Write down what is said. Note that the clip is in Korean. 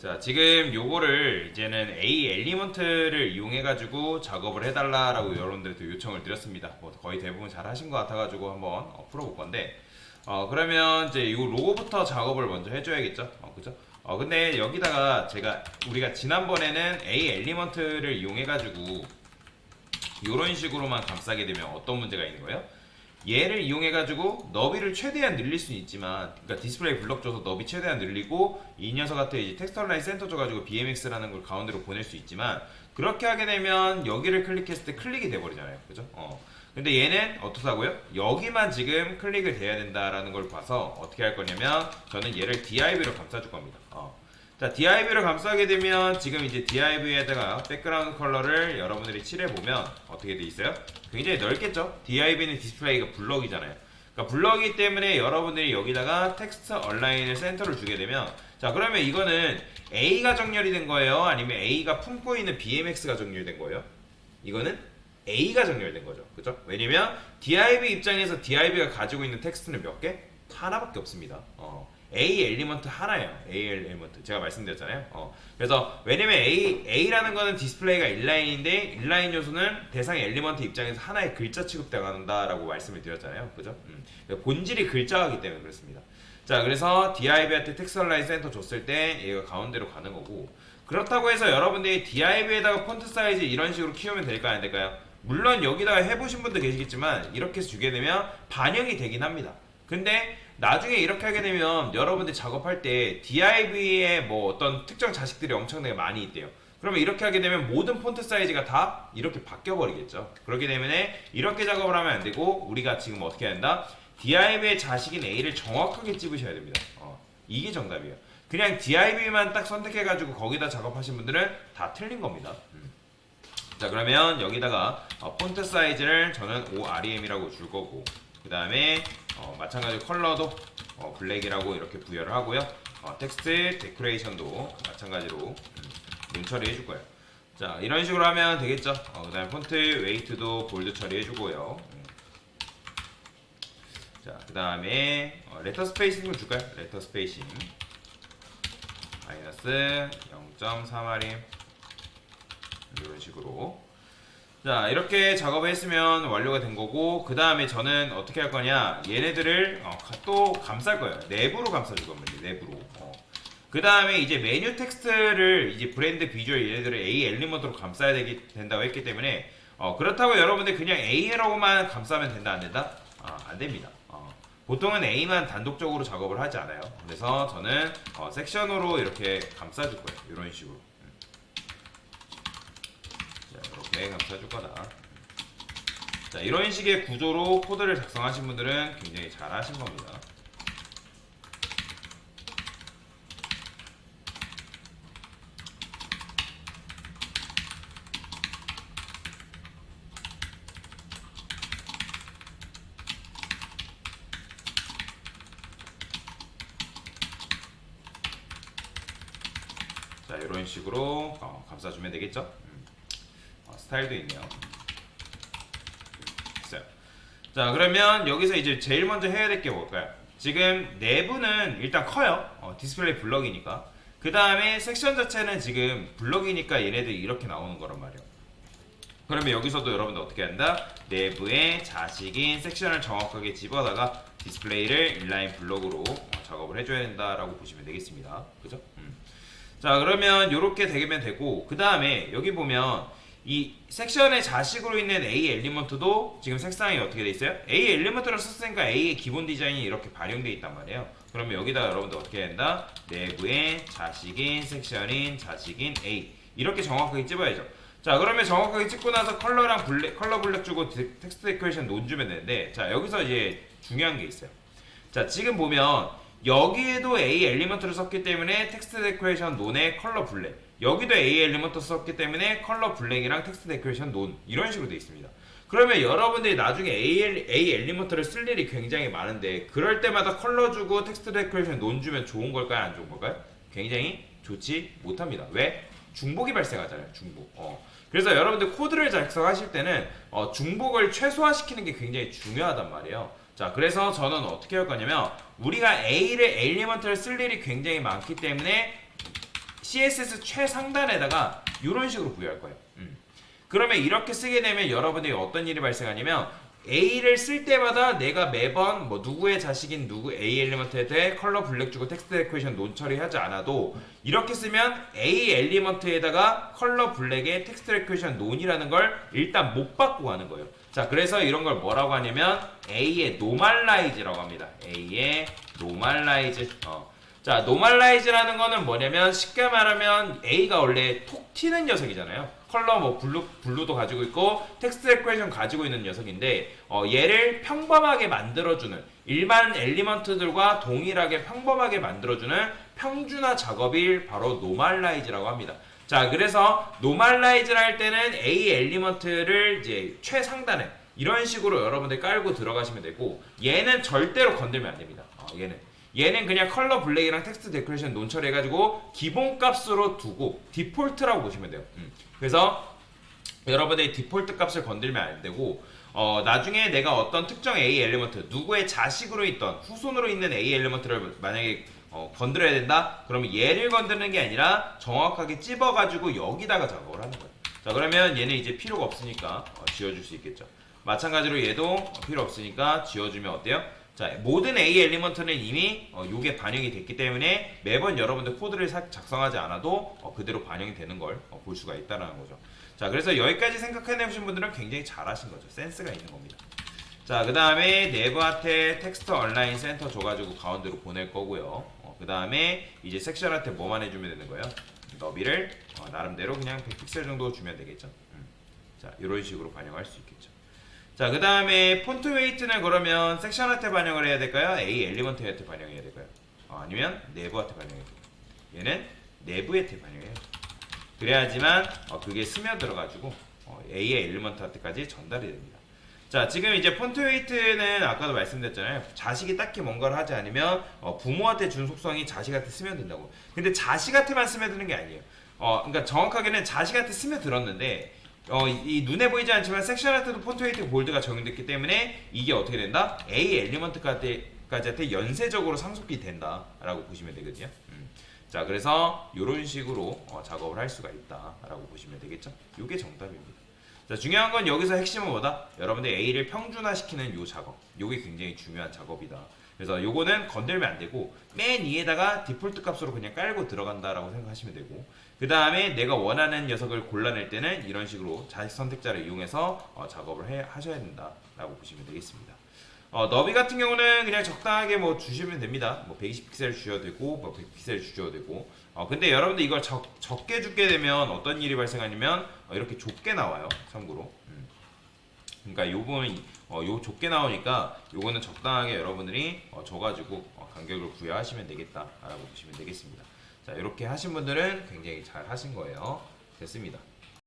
자, 지금 요거를 이제는 A 엘리먼트를 이용해가지고 작업을 해달라라고 여러분들한테 요청을 드렸습니다. 뭐 거의 대부분 잘 하신 것 같아가지고 한번 풀어볼 건데, 그러면 이제 이 로고부터 작업을 먼저 해줘야겠죠? 그죠? 근데 여기다가 우리가 지난번에는 A 엘리먼트를 이용해가지고 이런 식으로만 감싸게 되면 어떤 문제가 있는 거예요? 얘를 이용해가지고 너비를 최대한 늘릴 수는 있지만, 그러니까 디스플레이 블럭 줘서 너비 최대한 늘리고 이 녀석한테 이제 텍스처 라인 센터 줘가지고 BMX라는 걸 가운데로 보낼 수 있지만, 그렇게 하게 되면 여기를 클릭했을 때 클릭이 돼버리잖아요, 그죠? 근데 얘는 어떻다고요? 여기만 지금 클릭을 돼야 된다라는 걸 봐서 어떻게 할 거냐면, 저는 얘를 DIV로 감싸줄 겁니다. 자, DIV를 감싸게 되면 지금 이제 DIV에다가 백그라운드 컬러를 여러분들이 칠해보면 어떻게 돼 있어요? 굉장히 넓겠죠? DIV는 디스플레이가 블럭이잖아요. 그러니까 블럭이기 때문에 여러분들이 여기다가 텍스트 얼라인을 센터를 주게 되면, 자, 그러면 이거는 A가 정렬이 된 거예요? 아니면 A가 품고 있는 BMX가 정렬된 거예요? 이거는 A가 정렬된 거죠. 그죠? 왜냐면 DIV 입장에서 DIV가 가지고 있는 텍스트는 몇 개? 하나밖에 없습니다. A 엘리먼트 하나예요. A 엘리먼트. 제가 말씀드렸잖아요. 그래서 왜냐면 A라는 거는 디스플레이가 인라인인데, 인라인 요소는 대상의 엘리먼트 입장에서 하나의 글자 취급돼간다라고 말씀을 드렸잖아요. 그죠? 그러니까 본질이 글자이기 때문에 그렇습니다. 자, 그래서 DIV한테 텍스트 얼라인 센터 줬을 때 얘가 가운데로 가는 거고, 그렇다고 해서 여러분들이 DIV에다가 폰트 사이즈 이런 식으로 키우면 될까요? 안 될까요? 물론 여기다가 해보신 분도 계시겠지만 이렇게 주게 되면 반영이 되긴 합니다. 근데 나중에 이렇게 하게 되면 여러분들 작업할 때 DIV에 뭐 어떤 특정 자식들이 엄청나게 많이 있대요. 그러면 이렇게 하게 되면 모든 폰트 사이즈가 다 이렇게 바뀌어 버리겠죠. 그렇기 때문에 이렇게 작업을 하면 안 되고, 우리가 지금 어떻게 해야 된다? DIV의 자식인 A를 정확하게 찝으셔야 됩니다. 이게 정답이에요. 그냥 DIV만 딱 선택해가지고 거기다 작업하신 분들은 다 틀린 겁니다. 자, 그러면 여기다가 폰트 사이즈를 저는 OREM이라고 줄 거고, 그 다음에 마찬가지로 컬러도 블랙이라고 이렇게 부여를 하고요. 텍스트 데코레이션도 마찬가지로 눈 처리해 줄 거예요. 자, 이런 식으로 하면 되겠죠. 그 다음에 폰트 웨이트도 볼드 처리해 주고요. 자, 그 다음에 레터 스페이싱을 줄까요? 레터 스페이싱 마이너스 0.3rem 이런 식으로. 자, 이렇게 작업을 했으면 완료가 된 거고, 그 다음에 저는 어떻게 할 거냐, 얘네들을 또 감쌀 거예요. 내부로 감싸줄 겁니다. 내부로. 그 다음에 이제 메뉴 텍스트를 이제 브랜드 비주얼 얘네들을 A 엘리먼트로 감싸야 된다고 했기 때문에, 그렇다고 여러분들 그냥 A라고만 감싸면 된다 안 된다? 안 됩니다. 보통은 A만 단독적으로 작업을 하지 않아요. 그래서 저는 섹션으로 이렇게 감싸줄 거예요. 이런 식으로. 이렇게 감싸줄 거다. 자, 이런 식의 구조로 코드를 작성하신 분들은 굉장히 잘 하신 겁니다. 자, 이런 식으로 감싸주면 되겠죠? 스타일도 있네요. 됐어요. 자, 그러면 여기서 이제 제일 먼저 해야 될 게 뭘까요? 지금 내부는 일단 커요. 디스플레이 블럭이니까. 그 다음에 섹션 자체는 지금 블럭이니까 얘네들이 이렇게 나오는 거란 말이에요. 그러면 여기서도 여러분들 어떻게 한다? 내부에 자식인 섹션을 정확하게 집어다가 디스플레이를 인라인 블럭으로 작업을 해줘야 된다라고 보시면 되겠습니다. 그죠? 자, 그러면 이렇게 되면 되고, 그 다음에 여기 보면 이 섹션의 자식으로 있는 A 엘리먼트도 지금 색상이 어떻게 돼 있어요? A 엘리먼트를 썼으니까 A의 기본 디자인이 이렇게 발용되어 있단 말이에요. 그러면 여기다가 여러분들 어떻게 해야 된다? 내부에 자식인 섹션인 자식인 A 이렇게 정확하게 찝어야죠. 자, 그러면 정확하게 찍고 나서 컬러 블랙 주고 텍스트 데코레이션 논 주면 되는데, 자, 여기서 이제 중요한 게 있어요. 자, 지금 보면 여기에도 A 엘리먼트를 썼기 때문에 텍스트 데코레이션 논에 컬러 블랙, 여기도 A 엘리먼트 썼기 때문에 컬러 블랙이랑 텍스트 데코레이션 논 이런 식으로 되어 있습니다. 그러면 여러분들이 나중에 A 엘리먼트를 쓸 일이 굉장히 많은데, 그럴 때마다 컬러 주고 텍스트 데코레이션 논 주면 좋은 걸까요? 안 좋은 걸까요? 굉장히 좋지 못합니다. 왜? 중복이 발생하잖아요. 중복. 그래서 여러분들 코드를 작성하실 때는 중복을 최소화시키는 게 굉장히 중요하단 말이에요. 자, 그래서 저는 어떻게 할 거냐면, 우리가 A를 엘리먼트를 쓸 일이 굉장히 많기 때문에 CSS 최상단에다가 이런 식으로 부여할 거예요. 그러면 이렇게 쓰게 되면 여러분들이 어떤 일이 발생하냐면 A를 쓸 때마다 내가 매번 뭐 누구의 자식인 누구 A 엘리먼트에 대해 컬러 블랙 주고 텍스트 데코레이션 논 처리하지 않아도 이렇게 쓰면 A 엘리먼트에다가 컬러 블랙의 텍스트 데코레이션 논이라는 걸 일단 못 받고 가는 거예요. 자, 그래서 이런 걸 뭐라고 하냐면 A의 노멀라이즈라고 합니다. A의 노멀라이즈. 자, 노멀라이즈라는 거는 뭐냐면 쉽게 말하면 A가 원래 톡 튀는 녀석이잖아요. 컬러 뭐 블루도 가지고 있고 텍스트 데코레이션 가지고 있는 녀석인데 얘를 평범하게 만들어주는 일반 엘리먼트들과 동일하게 평범하게 만들어주는 평준화 작업이 바로 노멀라이즈라고 합니다. 자, 그래서 노멀라이즈를 할 때는 A 엘리먼트를 이제 최상단에 이런 식으로 여러분들 깔고 들어가시면 되고 얘는 절대로 건들면 안 됩니다. 얘는 그냥 컬러 블랙이랑 텍스트 데코레이션 논 처리해가지고 기본값으로 두고 디폴트라고 보시면 돼요. 그래서 여러분들이 디폴트 값을 건들면 안 되고 나중에 내가 어떤 특정 A 엘리먼트 누구의 자식으로 있던 후손으로 있는 A 엘리먼트를 만약에 건드려야 된다? 그러면 얘를 건드는 게 아니라 정확하게 찝어가지고 여기다가 작업을 하는 거예요. 자, 그러면 얘는 이제 필요가 없으니까 지워줄 수 있겠죠. 마찬가지로 얘도 필요 없으니까 지워주면 어때요? 자, 모든 A 엘리먼트는 이미 요게 반영이 됐기 때문에 매번 여러분들 코드를 작성하지 않아도 그대로 반영이 되는 걸 볼 수가 있다는 거죠. 자, 그래서 여기까지 생각해내신 분들은 굉장히 잘하신 거죠. 센스가 있는 겁니다. 자, 그 다음에 네브한테 텍스트 얼라인 센터 줘가지고 가운데로 보낼 거고요. 그 다음에 이제 섹션한테 뭐만 해주면 되는 거예요? 너비를 나름대로 그냥 100픽셀 정도 주면 되겠죠. 자, 이런 식으로 반영할 수 있겠죠. 자, 그 다음에 폰트 웨이트는 그러면 섹션한테 반영을 해야 될까요? A 엘리먼트한테 반영해야 될까요? 아니면 내부한테 반영해야 될까요? 얘는 내부한테 반영해야죠. 그래야지만 그게 스며들어가지고 A의 엘리먼트한테까지 전달이 됩니다. 자, 지금 이제 폰트 웨이트는 아까도 말씀드렸잖아요. 자식이 딱히 뭔가를 하지 않으면 부모한테 준 속성이 자식한테 스며든다고. 근데 자식한테만 스며드는 게 아니에요. 그러니까 정확하게는 자식한테 스며들었는데 이 눈에 보이지 않지만 섹션한테도 폰트 웨이트 볼드가 적용됐기 때문에 이게 어떻게 된다? A 엘리먼트까지한테 연쇄적으로 상속이 된다라고 보시면 되거든요. 자, 그래서 이런 식으로 작업을 할 수가 있다라고 보시면 되겠죠. 이게 정답입니다. 자, 중요한 건 여기서 핵심은 뭐다? 여러분들 A를 평준화시키는 요 작업. 요게 굉장히 중요한 작업이다. 그래서 요거는 건들면 안 되고 맨 위에다가 디폴트 값으로 그냥 깔고 들어간다라고 생각하시면 되고, 그 다음에 내가 원하는 녀석을 골라낼 때는 이런 식으로 자식 선택자를 이용해서 작업을 하셔야 된다라고 보시면 되겠습니다. 너비 같은 경우는 그냥 적당하게 뭐 주시면 됩니다. 뭐 120픽셀 주셔도 되고 뭐 100픽셀 주셔도 되고. 근데 여러분들 이걸 적게 주게 되면 어떤 일이 발생하냐면 이렇게 좁게 나와요. 참고로. 그러니까 요 부분 요 좁게 나오니까 요거는 적당하게 여러분들이 줘가지고 간격을 부여하시면 되겠다라고 보시면 되겠습니다. 자, 이렇게 하신 분들은 굉장히 잘 하신 거예요. 됐습니다.